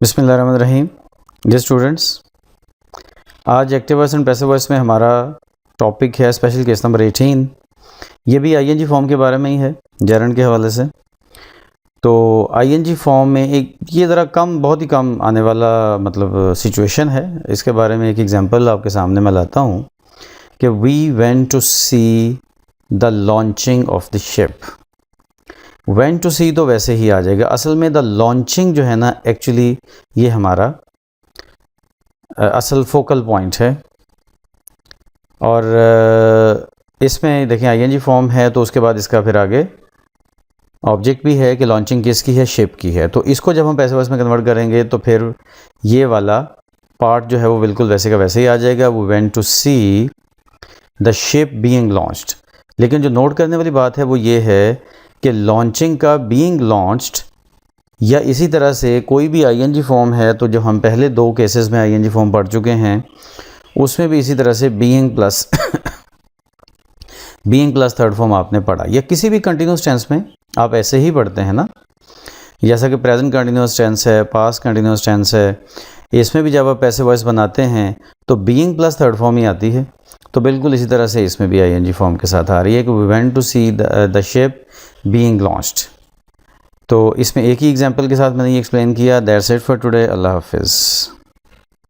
बिस्मिल्लाहिर्रहमानिर्रहीम। जी स्टूडेंट्स, आज active voice and passive voice में हमारा टॉपिक है स्पेशल केस नंबर 18। ये भी आईएनजी फॉर्म के बारे में ही है, जेरंड के हवाले से। तो आईएनजी फॉर्म में एक ये ज़रा बहुत ही कम आने वाला सिचुएशन है। इसके बारे में एक एग्जांपल आपके सामने मैं लाता हूँ कि we went to see the launching of the ship. Went to see तो वैसे ही आ जाएगा, असल में द लॉन्चिंग जो है ना, एक्चुअली ये हमारा असल फोकल पॉइंट है। और इसमें देखें आईएनजी फॉर्म है तो उसके बाद इसका फिर आगे ऑब्जेक्ट भी है कि लॉन्चिंग किसकी है, शिप की है। तो इसको जब हम पैसिव वॉइस में कन्वर्ट करेंगे तो फिर ये वाला पार्ट जो है वो बिल्कुल वैसे का वैसे ही आ जाएगा। वो went to see the ship being launched. लेकिन जो नोट करने वाली बात है वो ये है कि लॉन्चिंग का बीइंग लॉन्च्ड या इसी तरह से कोई भी आईएनजी फॉर्म है, तो जो हम पहले दो केसेस में आईएनजी फॉर्म पढ़ चुके हैं उसमें भी इसी तरह से बीइंग प्लस थर्ड फॉर्म आपने पढ़ा, या किसी भी कंटिन्यूस टेंस में आप ऐसे ही पढ़ते हैं ना, जैसा कि प्रेजेंट कंटिन्यूस टेंस है, पास्ट कंटिन्यूस टेंस है, इसमें भी जब आप पैसिव वॉइस बनाते हैं तो बीइंग प्लस थर्ड फॉर्म ही आती है। तो बिल्कुल इसी तरह से इसमें भी आईएनजी फॉर्म के साथ आ रही है कि we went to see the ship being launched. तो इसमें एक ही एग्जांपल के साथ मैंने ये एक्सप्लेन किया। That's it for today. अल्लाह हाफिज़।